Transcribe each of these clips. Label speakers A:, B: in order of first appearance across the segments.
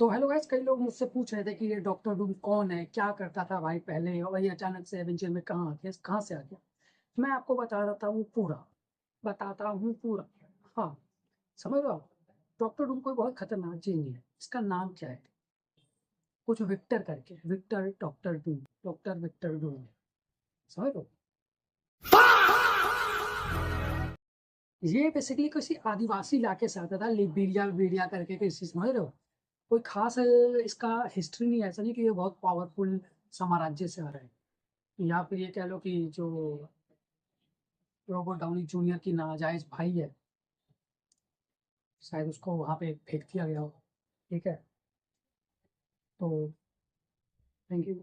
A: तो hello guys, कई लोग मुझसे पूछ रहे थे कि ये डॉक्टर डूम कौन है, क्या करता था भाई पहले, और ये अचानक से एवेंजर में कहाँ आ गया, कहाँ से आ गया। मैं आपको बताता हूँ पूरा। हाँ, समझ लो। डॉक्टर डूम कोई बहुत खतरनाक जीनी है। इसका नाम क्या है? कुछ विक्टर करके, Victor doctor Doom, doctor Victor Doom. समझ लो। ये बेसिकली किसी आदिवासी इलाके से आता था, लिबेरिया लिबेरिया करके किसी, समझ रहे हो। कोई खास इसका हिस्ट्री नहीं है, ऐसा नहीं कि ये बहुत पावरफुल साम्राज्य से आ रहा है, या फिर ये कह लो कि जो रॉबर्ट डाउनी जूनियर की नाजायज भाई है, शायद उसको वहां पे फेंक दिया गया हो। ठीक है, तो थैंक यू।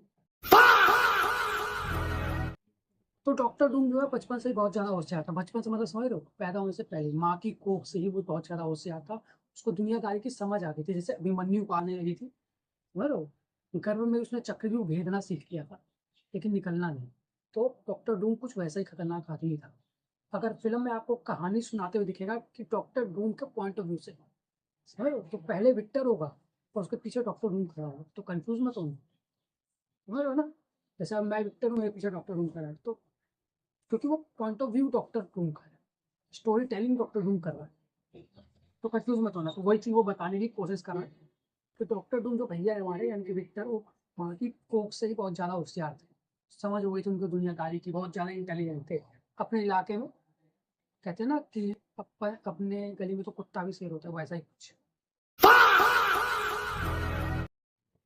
A: तो डॉक्टर डूम जो है बचपन से ही बहुत ज्यादा होशियार था। बचपन से मतलब समझ रहे हो, पैदा होने से पहले माँ की कोख से ही वो बहुत ज्यादा होशियार था। उसको दुनियादारी की समझ आ गई थी, जैसे अभिमन्यु को आने लगी थी। समझ रहे हो, गर्भ में उसने चक्रव्यूह भेदना सीख लिया था, लेकिन निकलना नहीं। तो डॉक्टर डूम कुछ वैसा ही खतरनाक आदमी था। अगर फिल्म में आपको कहानी सुनाते हुए दिखेगा कि डॉक्टर डूम के पॉइंट ऑफ व्यू से, समझ लो, तो पहले विक्टर होगा और उसके पीछे डॉक्टर डूम खड़ा होगा, तो कंफ्यूज मत होना। समझ रहे हो ना। जैसे अब मैं विक्टर हूँ, मेरे पीछे डॉक्टर डूम खड़ा है, तो क्योंकि वो point of view doctor Doom का है, स्टोरी टेलिंग डॉक्टर डूम कर रहा है, तो कंफ्यूज मत होना। तो वही चीज वो बताने की कोशिश कर रहा है कि डॉक्टर डूम जो भैया है हमारे, यानी कि विक्टर, वो वहाँ की कोक से ही बहुत ज्यादा होशियार थे। समझ हो गई थी उनको दुनियादारी की, बहुत ज्यादा इंटेलिजेंट थे अपने इलाके में। कहते हैं ना कि अपने गली में तो कुत्ता भी शेर होता है, वैसा ही कुछ।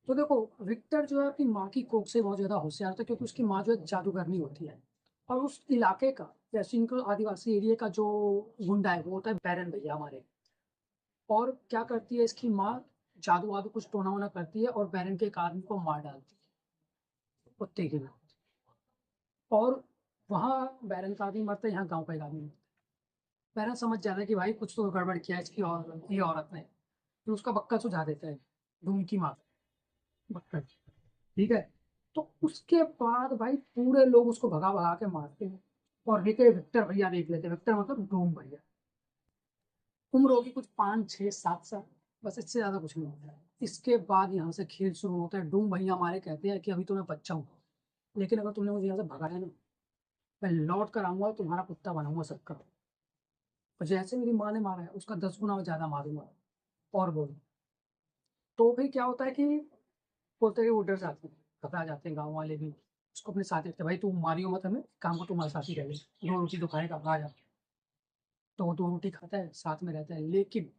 A: तो देखो, विक्टर जो है अपनी माँ की कोख से बहुत ज्यादा होशियार था, क्योंकि उसकी माँ जो है जादूगरनी होती है। और उस इलाके का, जैसे इनको आदिवासी एरिया का जो गुंडा है, वो होता है बैरन भैया हमारे। और क्या करती है इसकी माँ, जादू वादू कुछ टोना वोना करती है और बैरन के एक आदमी को मार डालती है कुत्ते के लिए। और वहाँ बैरन का आदमी मरता है, यहाँ गाँव का एक आदमी मरता है। बैरन समझ जाता है कि भाई कुछ तो गड़बड़ किया है इसकी और ये औरत ने, फिर उसका बक्का सुझा देता है धूम की माँ, बक्का। ठीक है। तो उसके बाद भाई पूरे लोग उसको भगा भगा के मारते हैं, और लेके विक्टर भैया देख लेते हैं। विक्टर मतलब डूम भैया। उम्र होगी कुछ 5 6 7 साल, बस, इससे ज्यादा कुछ नहीं होता है। इसके बाद यहाँ से खेल शुरू होता है। डूम भैया हमारे कहते हैं कि अभी तो मैं बच्चा हूँ, लेकिन अगर तुमने मुझे यहाँ से भगाया ना, मैं लौट कर आऊंगा और तुम्हारा कुत्ता बनाऊंगा सबका। और जैसे मेरी माँ ने मारा है, उसका 10 गुना ज्यादा मारूंगा। और बोल। तो फिर क्या होता है कि बोलते हैं कि वो डर जाते हैं, घबरा जाते हैं गाँव वाले भी। उसको अपने साथ रखते हैं, भाई तू मारियो मत हमें, काम को तुम्हारे साथ ही रहे, 2 रोटी तो खाएगा, आ जा। तो वो 2 रोटी खाता है, साथ में रहता है। लेकिन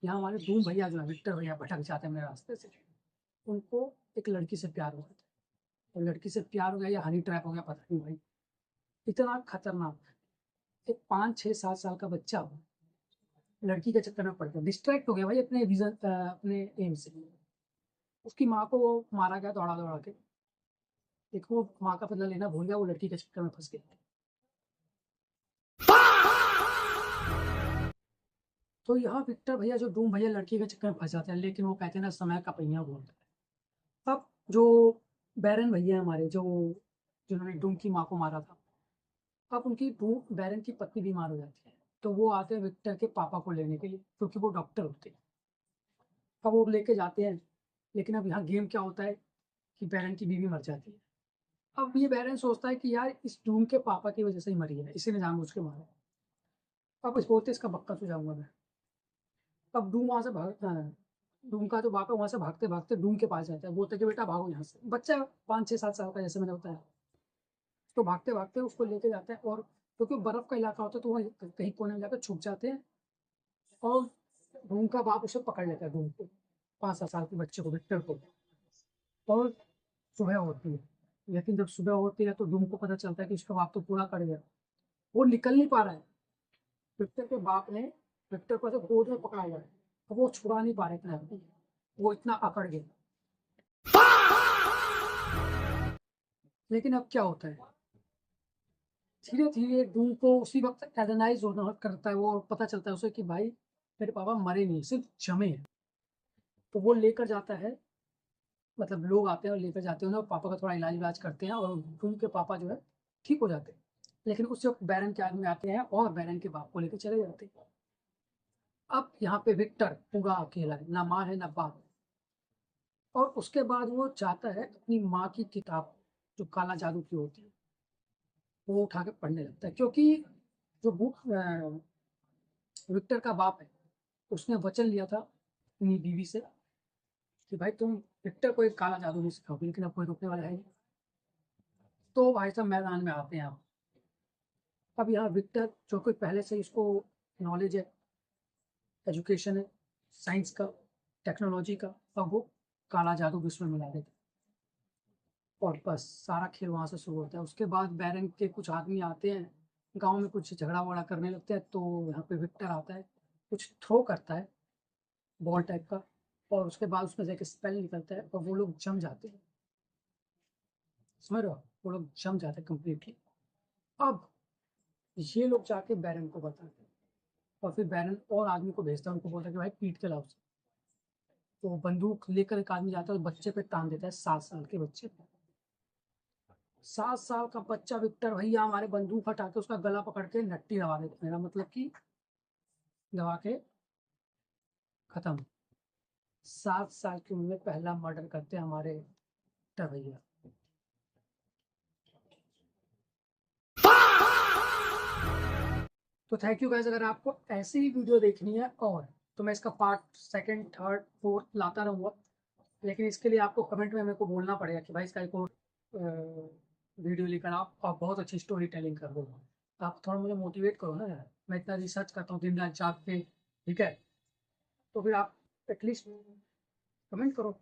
A: यहाँ हमारे धूम भैया जो है, विक्टर भैया, भटक जाते हैं मेरे रास्ते से। उनको एक लड़की से प्यार हो गया था, और लड़की से प्यार हो गया या हनी ट्रैप हो गया, पता नहीं भाई। इतना खतरनाक। एक 5 6 7 साल का बच्चा लड़की के चक्कर में पड़ गया, डिस्ट्रैक्ट हो गया भाई अपने विजन, अपने एम से। उसकी माँ को वो मारा गया दौड़ा दौड़ा के। एक वो माँ का बदला लेना भूल गया, वो लड़की के चक्कर में फंस गया। तो यहाँ विक्टर भैया जो डूम भैया लड़की के चक्कर में फंस जाते हैं, लेकिन वो कहते हैं ना, समय का पहिया घूमता है। अब जो बैरन भैया हैं हमारे, जो जिन्होंने डूम की माँ को मारा था, अब उनकी डूम बैरन की पत्नी बीमार हो जाती है। तो वो आते हैं विक्टर के पापा को लेने के लिए, क्योंकि वो डॉक्टर होते हैं। अब वो लेके जाते हैं, लेकिन अब यहाँ गेम क्या होता है कि बैरन की बीवी मर जाती है। अब ये बैरन सोचता है कि यार इस डूम के पापा की वजह से ही मरी है, इसी ने जानबूझ के मारा है। अब इस बोलते इसका बक्का सुझाऊंगा मैं। अब डूम वहां से भागता है, डूम का जो बाप है वहां से भागते भागते डूम के पास जाता है, बोलते कि बेटा भागो यहाँ से। बच्चा 5 6 7 साल का, जैसे मैंने बताया। तो भागते भागते उसको लेके जाते हैं, और क्योंकि बर्फ का इलाका होता है, तो वह कहीं कोने में जाकर छुप जाते हैं। और डूम का बाप उसे पकड़ लेता है, डूम को, 5 7 साल के बच्चे को, विक्टर को। और सुबह होती है। लेकिन जब सुबह होती है तो डूम को पता चलता है कि उसका बाप तो पूरा कट गया। वो निकल नहीं पा रहा है। विक्टर के बाप ने विक्टर को ऐसे गोद में पकड़ा हुआ है, अब वो छुड़ा नहीं पा रहे अपने आप को। वो इतना अकड़ गया। लेकिन अब क्या होता है, धीरे धीरे डूम को उसी वक्त एनालाइज होना करता है वो, और पता चलता है उसे कि भाई मेरे पापा मरे नहीं, सिर्फ जमे हैं। तो वो लेकर जाता है, मतलब लोग आते हैं और लेकर जाते हैं उन्हें, और पापा का थोड़ा इलाज इलाज करते हैं, और डूम के पापा जो है ठीक हो जाते हैं। लेकिन उस वक्त बैरन के आदमी आते हैं और बैरन के बाप को लेकर चले जाते हैं। अब यहाँ पे विक्टर पूरा अकेला है, ना माँ है ना बाप। और उसके बाद वो चाहता है अपनी माँ की किताब जो काला जादू की होती है वो उठा के पढ़ने लगता है, क्योंकि जो बुक विक्टर का बाप है उसने वचन लिया था अपनी बीवी से कि भाई तुम विक्टर को एक काला जादू नहीं सिखाओगे, लेकिन अब कोई रोकने वाला है नहीं। तो भाई साहब मैदान में आते हैं अब यहाँ विक्टर जो कोई पहले से इसको नॉलेज है, एजुकेशन है, साइंस का, टेक्नोलॉजी का, अब वो काला जादू विश्व में मिला देता है और बस सारा खेल वहां से शुरू होता है। उसके बाद बैरन के कुछ आदमी आते हैं, गांव में कुछ झगड़ा वगड़ा करने लगते हैं, तो यहाँ पे विक्टर आता है, कुछ थ्रो करता है बॉल टाइप का, और उसके बाद उसमें से एक स्पेल निकलता है और वो लोग जम जाते हैं। समझ रहे हो, वो लोग जम जाते हैं कंप्लीटली। अब ये लोग जाके बैरन को बताते हैं और फिर बैरन और आदमी को भेजता है, उनको बोलता है कि भाई पीट के लाओ उसे। तो वो बंदूक लेकर एक आदमी जाता है और बच्चे पे तान देता है, 7 साल के बच्चे पे। 7 साल का बच्चा विक्टर भैया हमारे बंदूक हटा के उसका गला पकड़ के नट्टी दबा देते, मेरा मतलब कि दबा के खत्म। 7 साल की उम्र में पहला मर्डर करते हैं हमारे विक्टर भैया। तो थैंक यू गाइस, अगर आपको ऐसी ही वीडियो देखनी है और तो मैं इसका पार्ट सेकंड थर्ड फोर्थ लाता रहूँगा, लेकिन इसके लिए आपको कमेंट में मेरे को बोलना पड़ेगा कि भाई इसका एक और वीडियो लेकर आप बहुत अच्छी स्टोरी टेलिंग कर दो। आप थोड़ा मुझे मोटिवेट करो ना यार, मैं इतना रिसर्च करता हूँ दिन रात जाग के, ठीक है, तो फिर आप एटलीस्ट कमेंट करो।